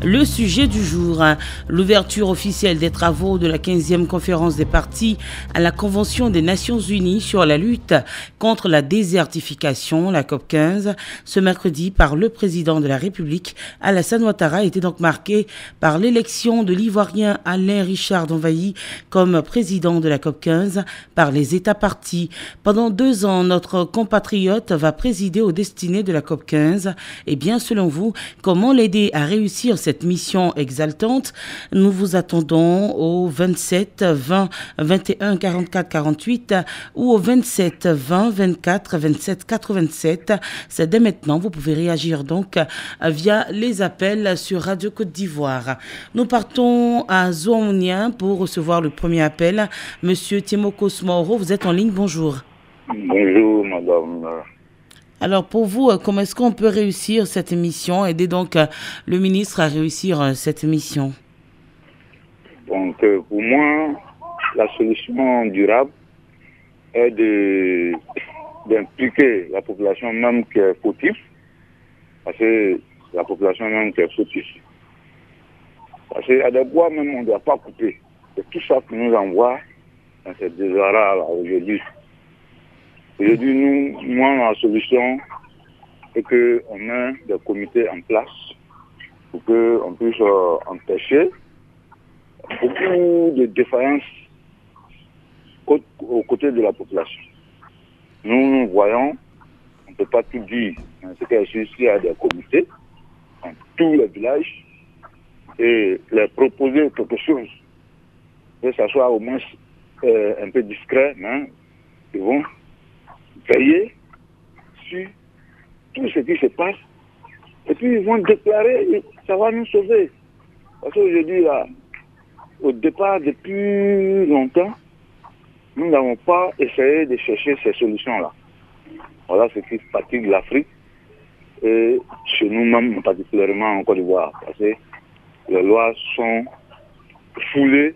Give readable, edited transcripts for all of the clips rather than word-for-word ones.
Le sujet du jour, l'ouverture officielle des travaux de la 15e conférence des parties à la Convention des Nations Unies sur la lutte contre la désertification, la COP15, ce mercredi par le président de la République, Alassane Ouattara, était donc marqué par l'élection de l'Ivoirien Alain Richard Donvayi comme président de la COP15 par les États parties. Pendant 2 ans, notre compatriote va présider aux destinées de la COP15. Eh bien, selon vous, comment l'aider à réussir cette mission exaltante? Nous vous attendons au 27 20 21 44 48 ou au 27 20 24 27 87. C'est dès maintenant. Vous pouvez réagir donc via les appels sur Radio Côte d'Ivoire. Nous partons à Zouaounia pour recevoir le premier appel. Monsieur Timokos Mauro, vous êtes en ligne. Bonjour. Bonjour, madame. Alors pour vous, comment est-ce qu'on peut réussir cette mission, aider donc le ministre à réussir cette mission? Donc pour moi, la solution durable est d'impliquer la population même qui est fautive, parce que la population même qui est fautive. Parce qu'il y a des bois même on ne doit pas couper. C'est tout ça qui nous envoie dans ce désert-là aujourd'hui. Aujourd'hui, moi, la solution est qu'on met des comités en place pour qu'on puisse empêcher beaucoup de défaillances aux côtés de la population. Nous voyons, on ne peut pas tout dire, c'est qu'il y a des comités dans tous les villages et les proposer quelque chose, que ça soit au moins un peu discret, mais ils vont veiller sur tout ce qui se passe et puis ils vont déclarer et ça va nous sauver. Parce qu'aujourd'hui, là, au départ, depuis longtemps, nous n'avons pas essayé de chercher ces solutions-là. Voilà ce qui fatigue l'Afrique et chez nous-mêmes, particulièrement en Côte d'Ivoire. Parce que les lois sont foulées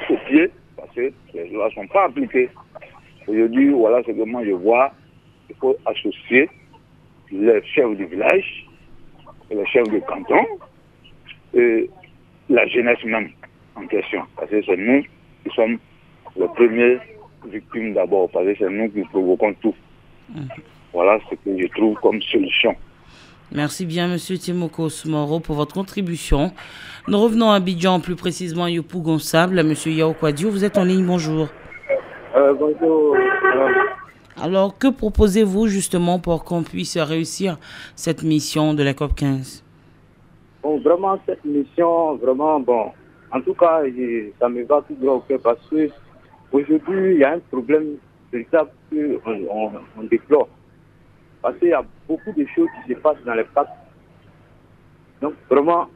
aux pieds, parce que les lois ne sont pas appliquées. Aujourd'hui, voilà ce que moi je vois. Il faut associer les chefs du village, les chefs du canton et la jeunesse même en question. Parce que c'est nous qui sommes les premières victimes d'abord, parce que c'est nous qui provoquons tout. Voilà ce que je trouve comme solution. Merci bien, Monsieur Timokos Moro, pour votre contribution. Nous revenons à Abidjan, plus précisément à Yopougon-Sable. Monsieur Yao Kwadio, vous êtes en ligne, bonjour. Bonjour. Alors, que proposez-vous justement pour qu'on puisse réussir cette mission de la COP15? Bon, vraiment, cette mission, vraiment, bon, en tout cas, ça me va tout droit au cœur parce que aujourd'hui, il y a un problème véritable qu'on déplore. Parce qu'il y a beaucoup de choses qui se passent dans les parcs. Donc, vraiment,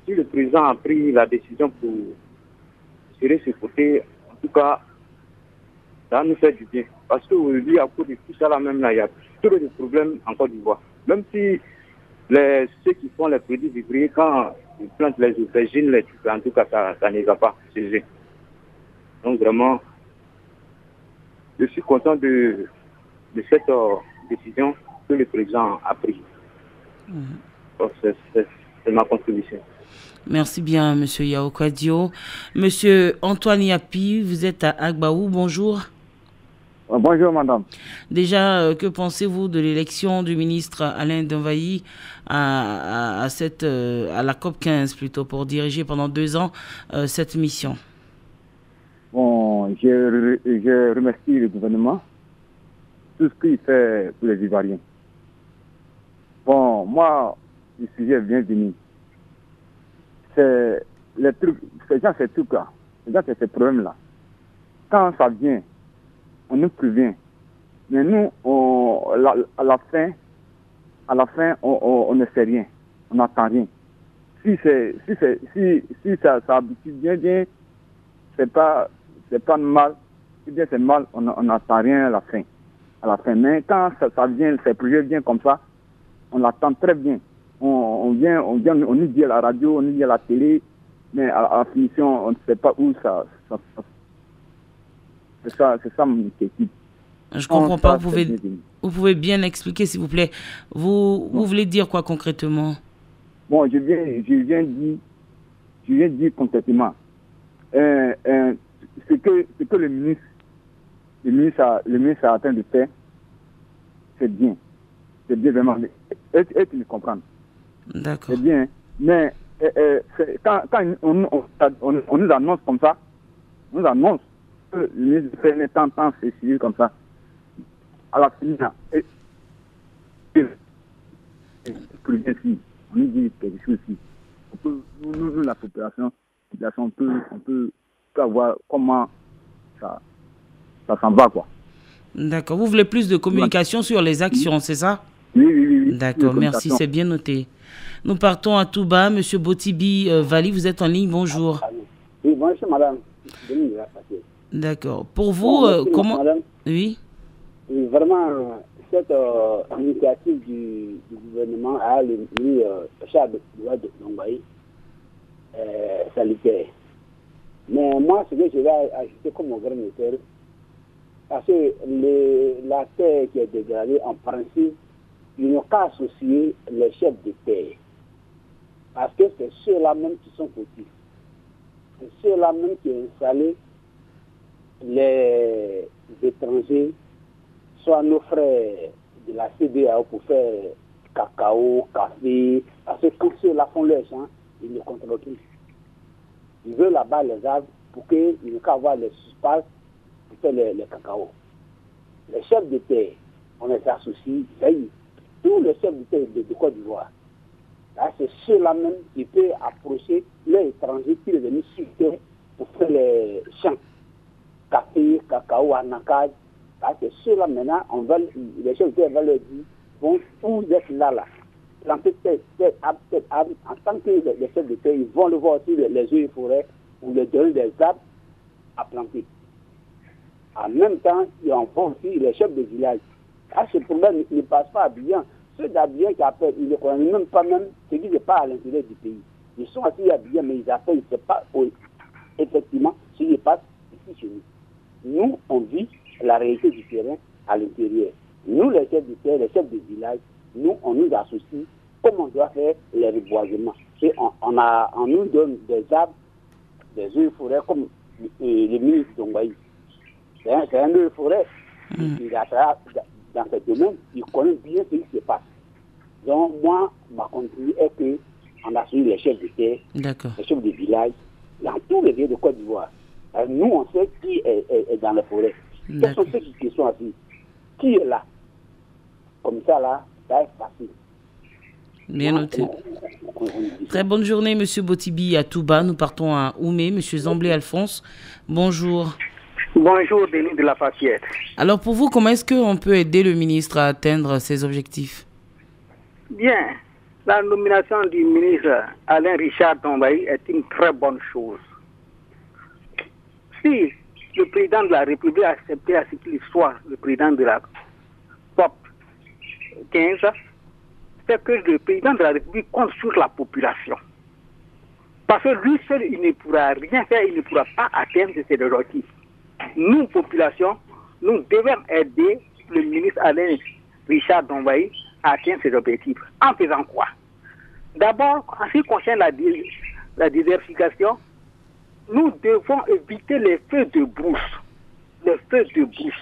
si le président a pris la décision pour tirer ce côté, en tout cas, ça nous fait du bien. Parce qu'aujourd'hui, à cause de tout ça là même, là, il y a trop de problèmes en Côte d'Ivoire. Même si ceux qui font les produits vivriers, quand ils plantent les aubergines, les trucs, en tout cas, ça ne va pas chez eux. Donc vraiment, je suis content de cette décision que le président a prise. Donc, c'est ma contribution. Merci bien, Monsieur Yao Kwadio. Monsieur Antoine Yapi, vous êtes à Agbaou, bonjour. Bonjour, madame. Déjà, que pensez-vous de l'élection du ministre Alain Donvayi à la COP15 plutôt, pour diriger pendant 2 ans cette mission? Bon, je remercie le gouvernement, tout ce qu'il fait pour les Ivoiriens. Bon, moi, le sujet est bienvenu. C'est les trucs, ces trucs-là, ces problèmes-là. Quand ça vient, on nous prévient. Mais nous, à la fin, on ne sait rien. On n'entend rien. Si ça habitue bien, c'est pas mal. Si bien c'est mal, on n'entend rien à la fin. Mais quand ça vient, ces projets viennent comme ça, on l'attend très bien. On nous dit à la radio, on nous dit à la télé, mais à la finition, on ne sait pas où ça. C'est ça mon inquiétude. Je comprends pas. Vous pouvez bien expliquer, s'il vous plaît. Vous voulez dire quoi concrètement? Bon, je viens dire complètement. Ce que le ministre a atteint de faire, c'est bien. C'est bien vraiment. Et tu me comprends. D'accord. C'est bien. Mais quand on nous annonce comme ça, on nous annonce que le ministre fait tant ceci comme ça, à la fin, on nous dit quelque chose ici. Nous, la population on peut avoir comment ça s'en va, quoi. D'accord. Vous voulez plus de communication sur les actions, c'est ça? Oui. D'accord, merci, c'est bien noté. Nous partons à Touba. Monsieur Botibi Vali, vous êtes en ligne, bonjour. Oui, bonjour madame. D'accord. Pour vous, comment... Madame. Oui. Oui, vraiment, cette initiative du gouvernement a mis Charles de Lombaï salutaire. Mais moi, ce que je vais ajouter comme organisateur, parce que la terre qui est dégradée, en principe, ils n'ont qu'à associer les chefs de terre. Parce que c'est ceux-là même qui sont fautifs. C'est ceux-là même qui ont installé les étrangers, soit nos frères de la CDAO pour faire cacao, café. Parce que quand ceux-là font leur champ, ils ne contrôlent plus. Ils veulent là-bas les arbres pour qu'ils n'aient qu'à avoir les espaces pour faire les cacao. Les chefs de terre, on les associe, ça y est, tous les chefs de terre de Côte d'Ivoire. Là, c'est ceux-là même qui peuvent approcher les étrangers qui sont venus sur terre pour faire les champs. Café, cacao, anacage. Là, c'est ceux-là maintenant, les chefs de terre vont leur dire, bon, vous êtes là. Planter tête arbre, en tant que les chefs de terre, ils vont le voir aussi les eaux et forêts ou les donner des arbres à planter. En même temps, ils en font aussi les chefs de village. Ah, ce problème ne passe pas à Abidjan. Ceux d'Abidjan qui appellent, ils ne connaissent même pas ce qui se passe à l'intérieur du pays. Ils sont assis à Abidjan, mais ils appellent, ils ne savent pas effectivement ce qui se passe ici chez nous. Nous, on vit la réalité du terrain à l'intérieur. Nous, les chefs de terre, les chefs de village, nous, on nous associe comme on doit faire les reboisements. Et on nous donne des arbres, des eaux et forêts, comme le ministre d'Ongbaï. C'est un eau et forêt. Il a dans ce domaine, il connaît bien ce qui se passe. Donc, moi, ma contribution est qu'on associe les chefs de terre, les chefs de village, dans tous les lieux de Côte d'Ivoire. Nous, on sait qui est dans la forêt. Quels sont ceux qui sont assis? Qui est là? Comme ça, là, ça va être facile. Bien noté. Très bonne journée, M. Botibi à Touba. Nous partons à Oumé. M. Zamblé Alphonse, bonjour. Bonjour, Denis de la Faciette. Alors, pour vous, comment est-ce qu'on peut aider le ministre à atteindre ses objectifs? Bien. La nomination du ministre Alain Richard Dombaï est une très bonne chose. Si le président de la République a accepté à ce qu'il soit le président de la COP 15, c'est que le président de la République compte sur la population. Parce que lui seul, il ne pourra rien faire, il ne pourra pas atteindre ses objectifs. Nous, population, nous devons aider le ministre Alain Richard Dombaï à atteindre ses objectifs. En faisant quoi? D'abord, en ce qui concerne la désertification, nous devons éviter les feux de brousse. Les feux de brousse.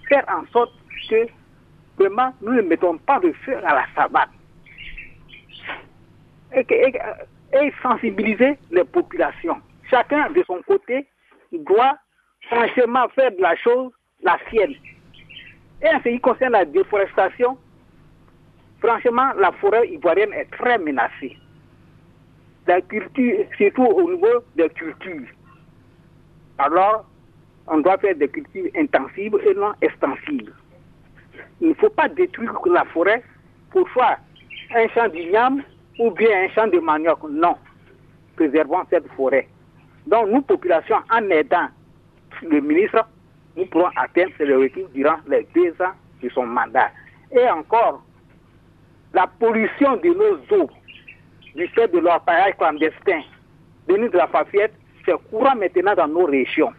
Faire en sorte que, vraiment, nous ne mettons pas de feu à la savane. Et sensibiliser les populations. Chacun, de son côté, doit franchement faire de la chose la sienne. Et en ce qui concerne la déforestation, franchement, la forêt ivoirienne est très menacée. La culture, surtout au niveau des cultures. Alors, on doit faire des cultures intensives et non extensives. Il ne faut pas détruire la forêt pour faire un champ d'igname ou bien un champ de manioc. Non. Préservons cette forêt. Donc, nous, population, en aidant le ministre, nous pourrons atteindre ces objectifs durant les 2 ans de son mandat. Et encore, la pollution de nos eaux, du fait de l'appareil clandestin, venu de la Fafiette, c'est courant maintenant dans nos régions.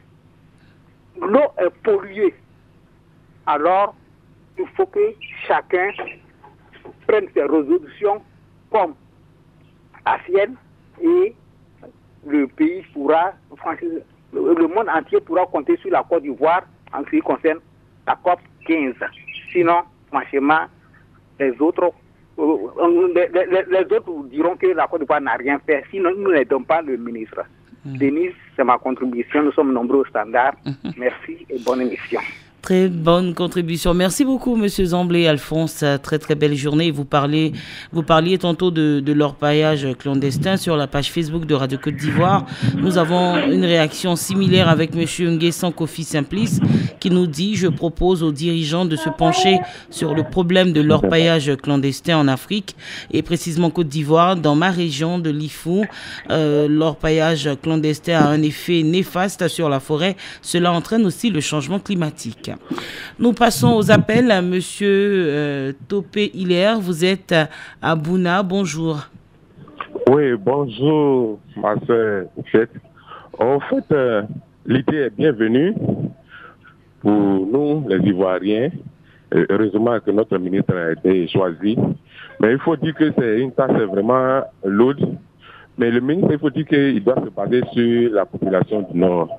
L'eau est polluée. Alors, il faut que chacun prenne ses résolutions comme assiette et le pays pourra, le monde entier pourra compter sur la Côte d'Ivoire en ce qui concerne la COP 15. Sinon, franchement, les autres diront que la Côte d'Ivoire n'a rien fait. Sinon, nous ne donnons pas le ministre. Denise, c'est ma contribution. Nous sommes nombreux au standard. Merci et bonne émission. Très bonne contribution. Merci beaucoup, Monsieur Zamblé, Alphonse. Très, très belle journée. Vous parliez tantôt de l'orpaillage clandestin sur la page Facebook de Radio Côte d'Ivoire. Nous avons une réaction similaire avec Monsieur Nguessan Kofi Simplice qui nous dit « Je propose aux dirigeants de se pencher sur le problème de l'orpaillage clandestin en Afrique et précisément Côte d'Ivoire. Dans ma région de l'Ifou, l'orpaillage clandestin a un effet néfaste sur la forêt. Cela entraîne aussi le changement climatique. » Nous passons aux appels à Monsieur Topé Hilaire. Vous êtes à Bouna. Bonjour. Oui, bonjour, ma soeur. En fait, l'idée est bienvenue pour nous, les Ivoiriens. Heureusement que notre ministre a été choisi. Mais il faut dire que c'est une tâche vraiment lourde. Mais le ministre, il faut dire qu'il doit se baser sur la population du Nord.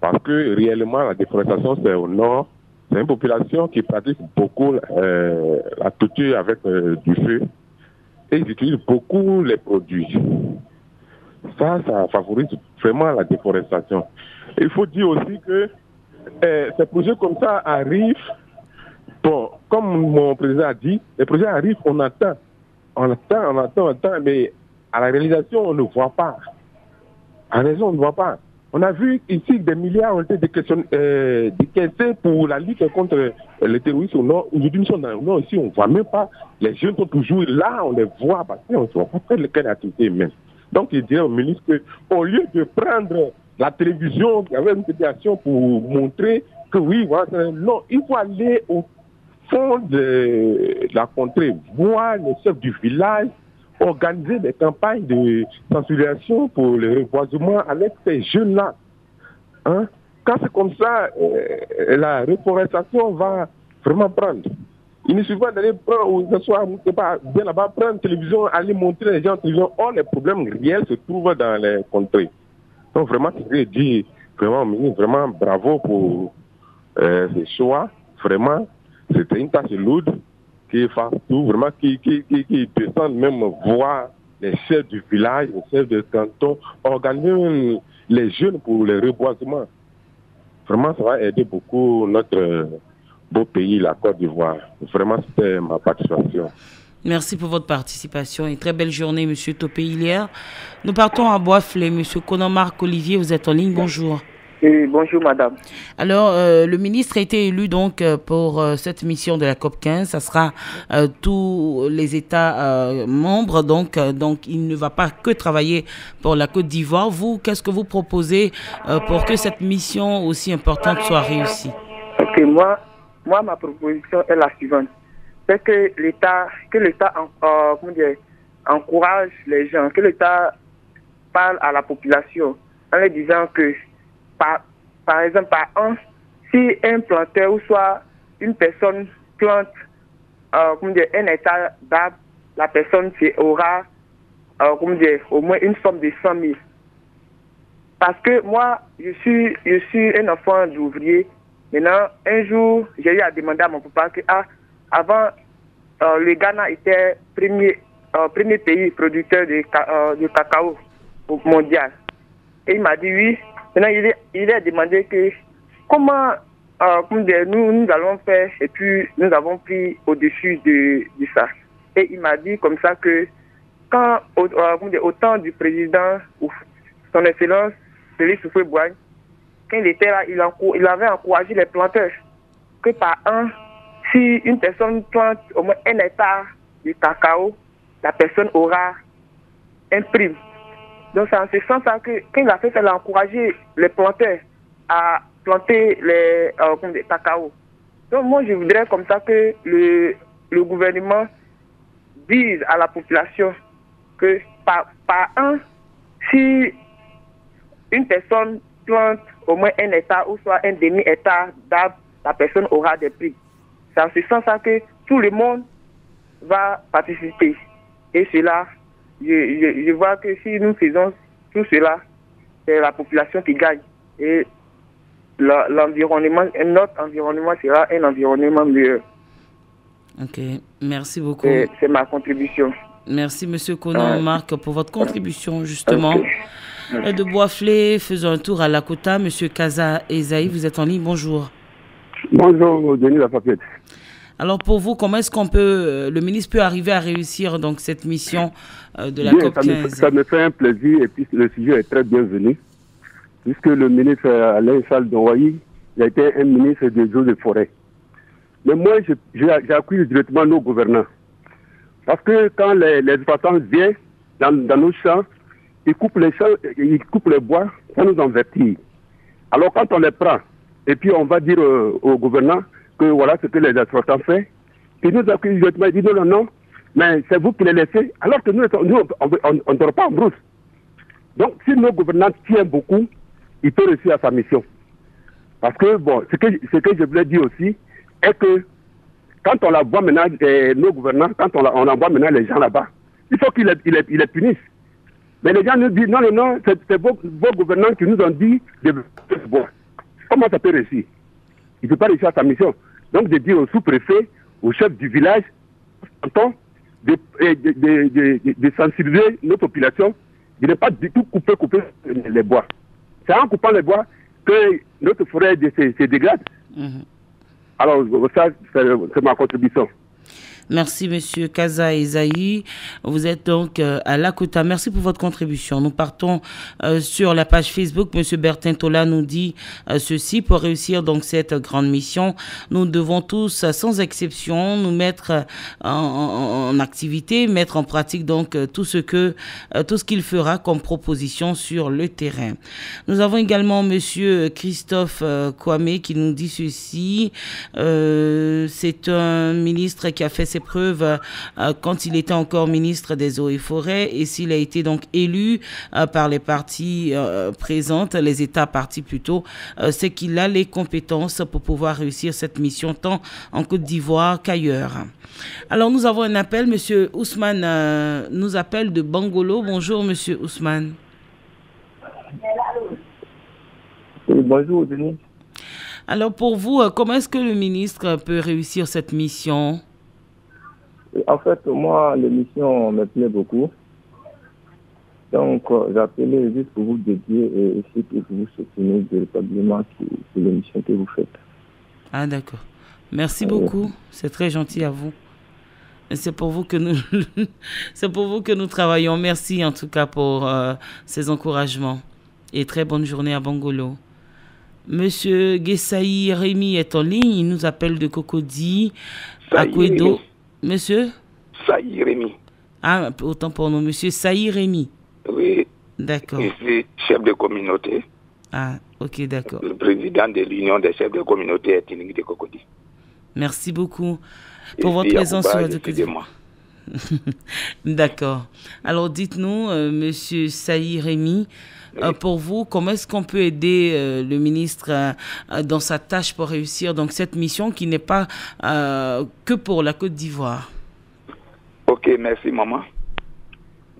Parce que réellement, la déforestation, c'est au nord. C'est une population qui pratique beaucoup la culture avec du feu. Et ils utilisent beaucoup les produits. Ça favorise vraiment la déforestation. Et il faut dire aussi que ces projets comme ça arrivent. Bon, comme mon président a dit, les projets arrivent, on attend, mais à la réalisation, on ne voit pas. À la raison, on ne voit pas. On a vu ici des milliards ont été décaissés pour la lutte contre le terrorisme au nord. Aujourd'hui, nous sommes dans le nord ici, on ne voit même pas. Les jeunes sont toujours là, on les voit parce qu'on ne voit pas faire lesquelles activités même. Donc, je dirais au ministre qu'au lieu de prendre la télévision avec une situation pour montrer que oui, voilà, non, il faut aller au fond de la contrée, voir les chefs du village, organiser des campagnes de sensibilisation pour le reboisement avec ces jeunes-là. Hein? Quand c'est comme ça, la reforestation va vraiment prendre. Il ne suffit pas d'aller prendre, ou que ce soit bien là-bas, prendre une télévision, aller montrer les gens en télévision. Or, les problèmes réels se trouvent dans les contrées. Donc, vraiment, je dis vraiment, ministre, vraiment bravo pour ces choix. Vraiment, c'était une tâche lourde. Qui fassent tout, vraiment, qui descendent même voir les chefs du village, les chefs de canton, organiser les jeunes pour le reboisement. Vraiment, ça va aider beaucoup notre beau pays, la Côte d'Ivoire. Vraiment, c'était ma participation. Merci pour votre participation et très belle journée, Monsieur Topé Hilaire. Nous partons à Boisflé. Monsieur Conan-Marc Olivier, vous êtes en ligne. Bonjour. Et bonjour madame. Alors, le ministre a été élu donc pour cette mission de la COP 15. Ça sera tous les États membres, donc il ne va pas que travailler pour la Côte d'Ivoire. Vous, qu'est-ce que vous proposez pour que cette mission aussi importante soit réussie? Ok, moi ma proposition est la suivante. C'est que l'État encourage les gens, que l'État parle à la population en leur disant que par exemple, par an, si un planteur ou soit une personne plante un hectare d'arbres, la personne aura au moins une somme de 100 000. Parce que moi, je suis un enfant d'ouvrier. Maintenant, un jour, j'ai eu à demander à mon papa que avant, le Ghana était premier pays producteur de cacao mondial. Et il m'a dit oui. Maintenant, il a demandé que comment nous allons faire, et puis nous avons pris au-dessus de ça. Et il m'a dit comme ça que quand au temps du président, son excellence, Félix Houphouët-Boigny, quand il était là, il avait encouragé les planteurs que par an, si une personne plante au moins 1 hectare de cacao, la personne aura un prime. Donc c'est en ce sens que quand il a fait ça, il a encouragé les planteurs à planter les cacao. Donc moi je voudrais comme ça que le gouvernement dise à la population que par an, si une personne plante au moins 1 hectare ou soit un demi-hectare d'arbres, la personne aura des prix. C'est en ce sens que tout le monde va participer. Et cela je vois que si nous faisons tout cela, c'est la population qui gagne. Et l'environnement, notre environnement sera un environnement mieux. Ok, merci beaucoup. C'est ma contribution. Merci, Monsieur Konan Marc, pour votre contribution, justement. De Boisflé, faisons un tour à Lakota. Monsieur Kaza Ezaï, vous êtes en ligne, bonjour. Bonjour, Denis Lafayette. Alors, pour vous, comment est-ce qu'on peut, le ministre peut arriver à réussir donc cette mission de la COP15? Ça me fait un plaisir et puis le sujet est très bienvenu, puisque le ministre Alain Charles Donwayi, il a été un ministre des eaux et forêts. Mais moi, j'accuse directement nos gouvernants. Parce que quand les exploitants viennent dans nos champs, ils coupent les champs, ils coupent les bois, ça nous envertit. Alors quand on les prend, et puis on va dire aux gouvernants que voilà ce que les exploitants font, ils nous accusent directement, ils disent non, mais c'est vous qui les laissez, alors que nous on ne dort pas en brousse. Donc si nos gouvernants tiennent beaucoup, ils peuvent réussir à sa mission. Parce que, bon, ce que je voulais dire aussi, est que quand on la voit maintenant, nos gouvernants, quand on envoie maintenant les gens là-bas, il faut qu'ils les punissent. Mais les gens nous disent, non, c'est vos gouvernants qui nous ont dit de boire. Comment ça peut réussir? Il ne peut pas réussir à sa mission. Donc, de dire au sous-préfet, au chef du village, de sensibiliser nos populations, de ne pas du tout couper les bois. C'est en coupant les bois que notre forêt se dégrade. Alors, ça, c'est ma contribution. Merci, Monsieur Kaza Ezaï. Vous êtes donc à Lakota. Merci pour votre contribution. Nous partons sur la page Facebook. Monsieur Bertin Tola nous dit ceci: pour réussir donc cette grande mission, nous devons tous, sans exception, nous mettre en activité, mettre en pratique donc tout ce qu'il fera comme proposition sur le terrain. Nous avons également Monsieur Christophe Kwame qui nous dit ceci. C'est un ministre qui a fait ses preuves quand il était encore ministre des Eaux et Forêts, et s'il a été donc élu par les parties présentes, les États partis plutôt, c'est qu'il a les compétences pour pouvoir réussir cette mission tant en Côte d'Ivoire qu'ailleurs. Alors nous avons un appel, Monsieur Ousmane nous appelle de Bangolo. Bonjour Monsieur Ousmane. Oui, bonjour Denis. Alors pour vous, comment est-ce que le ministre peut réussir cette mission? En fait, moi, l'émission me plaît beaucoup. Donc, j'appelais juste pour vous dédier et aussi pour vous soutenir véritablement sur l'émission que vous faites. Ah, d'accord. Merci beaucoup. C'est très gentil à vous. C'est pour vous que nous travaillons. Merci en tout cas pour ces encouragements. Et très bonne journée à Bangolo. Monsieur Gessaï Rémi est en ligne. Il nous appelle de Cocody, à Kouedo. Monsieur Saï Rémi. Ah, autant pour nous. Monsieur Saï Rémi. Oui. D'accord. Je suis chef de communauté. Ah, ok, d'accord. Le président de l'Union des chefs de communauté ethnique de Cocody. Merci beaucoup pour votre présence sur Radio Cocody. D'accord. Alors, dites-nous, monsieur Saï Rémi, pour vous, comment est-ce qu'on peut aider le ministre dans sa tâche pour réussir donc cette mission qui n'est pas que pour la Côte d'Ivoire? Ok, merci maman.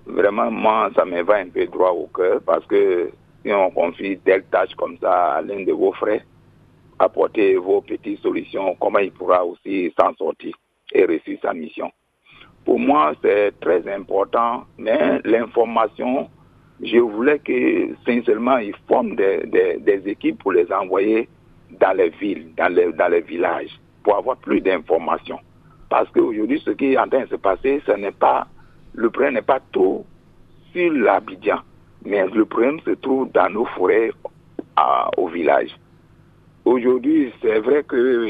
Vraiment, moi, ça me va un peu droit au cœur parce que si on confie telle tâche comme ça à l'un de vos frères, apporter vos petites solutions, comment il pourra aussi s'en sortir et réussir sa mission. Pour moi, c'est très important, mais l'information, je voulais que, sincèrement, ils forment des équipes pour les envoyer dans les villes, dans les villages, pour avoir plus d'informations. Parce qu'aujourd'hui, ce qui est en train de se passer, le problème n'est pas tout sur l'Abidjan, mais le problème se trouve dans nos forêts au village. Aujourd'hui, c'est vrai que,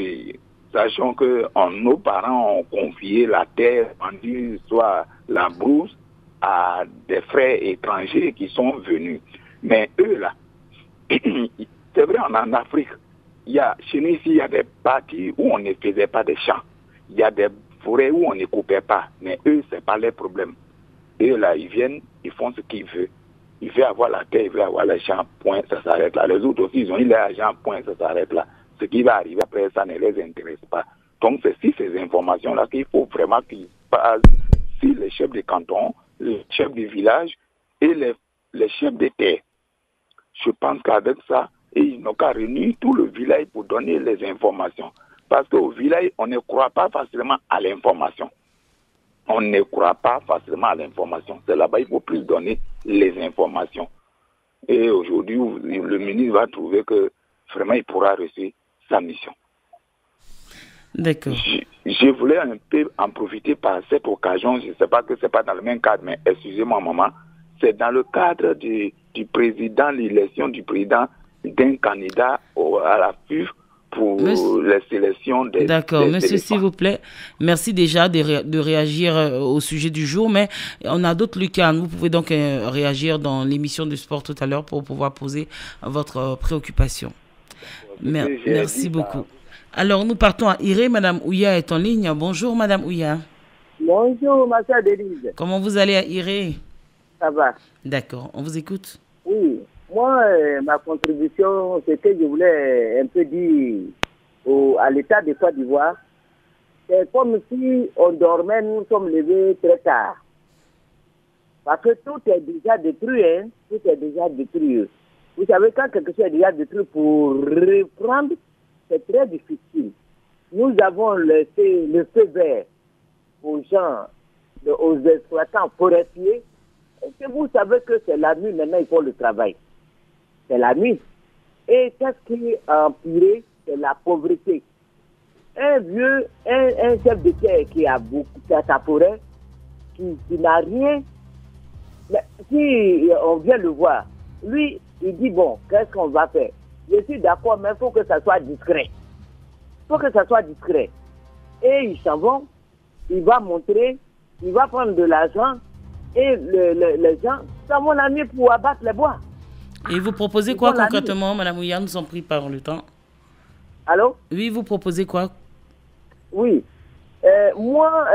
sachant que nos parents ont confié la terre, vendue, soit la brousse, à des frères étrangers qui sont venus. Mais eux, là, c'est vrai, en Afrique, chez nous ici, il y a des parties où on ne faisait pas de champs. Il y a des forêts où on ne coupait pas. Mais eux, ce n'est pas leur problème. Eux, là, ils viennent, ils font ce qu'ils veulent. Ils veulent avoir la terre, ils veulent avoir les champs, point, ça s'arrête là. Les autres aussi, ils ont eu l'argent, point, ça s'arrête là. Ce qui va arriver après, ça ne les intéresse pas. Donc, c'est ces informations-là qu'il faut vraiment qu'ils passent si les chefs de canton, les chefs du village et les chefs des terres. Je pense qu'avec ça, ils n'ont qu'à réunir tout le village pour donner les informations. Parce qu'au village, on ne croit pas facilement à l'information. On ne croit pas facilement à l'information. C'est là-bas qu'il faut plus donner les informations. Et aujourd'hui, le ministre va trouver que vraiment il pourra réussir sa mission. D'accord. Je voulais un peu en profiter par cette occasion. Je ne sais pas que ce n'est pas dans le même cadre, mais excusez-moi, maman. C'est dans le cadre du président, l'élection du président d'un candidat à la FUF pour les sélections des... D'accord, monsieur, s'il vous plaît, merci déjà de réagir au sujet du jour, mais on a d'autres lucarnes. Vous pouvez donc réagir dans l'émission du sport tout à l'heure pour pouvoir poser votre préoccupation. Merci beaucoup. Alors, nous partons à Iré. Madame Ouya est en ligne. Bonjour, Madame Ouya. Bonjour, ma soeur Denise. Comment vous allez à Iré? Ça va. D'accord, on vous écoute. Oui, moi, ma contribution, c'est que je voulais un peu dire à l'État de Côte d'Ivoire, c'est comme si on dormait, nous sommes levés très tard. Parce que tout est déjà détruit, hein? Tout est déjà détruit. Vous savez, quand quelque chose est déjà détruit, pour reprendre, c'est très difficile. Nous avons laissé le feu vert aux gens, aux exploitants forestiers. Et que vous savez que c'est la nuit, maintenant ils font le travail. C'est la nuit. Et qu'est-ce qui a empiré? C'est la pauvreté. Un vieux, un chef de terre qui a beaucoup de sa forêt, qui n'a rien, mais si on vient le voir, lui, il dit, bon, qu'est-ce qu'on va faire? Je suis d'accord, mais il faut que ça soit discret. Il faut que ça soit discret. Et ils s'en vont, il va montrer, il va prendre de l'argent, et les gens s'en vont la nuit pour abattre les bois. Et vous proposez quoi concrètement, Madame Ouya? Nous sommes pris par le temps. Allô? Oui, vous proposez quoi? Oui. Moi,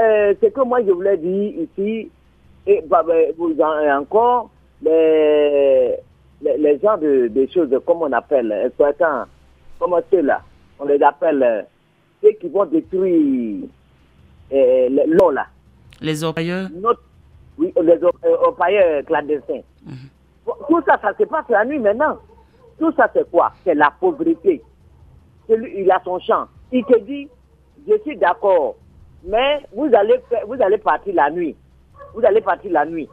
ce que moi je voulais dire ici, et vous encore, les gens des choses, comme on appelle, exploitants, comme ceux-là, on les appelle ceux qui vont détruire l'eau là. Les orpailleurs? Oui, les orpailleurs clandestins. Tout ça, ça se passe la nuit maintenant. Tout ça, c'est quoi? C'est la pauvreté. Il a son champ. Il te dit, je suis d'accord, mais vous allez partir la nuit. Vous allez partir la nuit.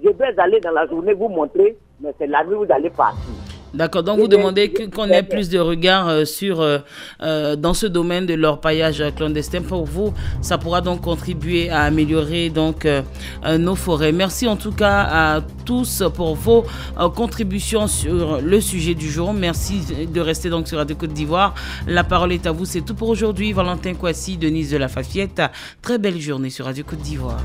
Je vais aller dans la journée vous montrer, mais c'est la nuit vous allez partir. D'accord, donc vous demandez qu'on ait plus de regard dans ce domaine de l'orpaillage clandestin. Pour vous, ça pourra donc contribuer à améliorer donc nos forêts. Merci en tout cas à tous pour vos contributions sur le sujet du jour. Merci de rester donc sur Radio Côte d'Ivoire. La parole est à vous, c'est tout pour aujourd'hui. Valentin Kouassi, Denise de la Fafiette. Très belle journée sur Radio Côte d'Ivoire.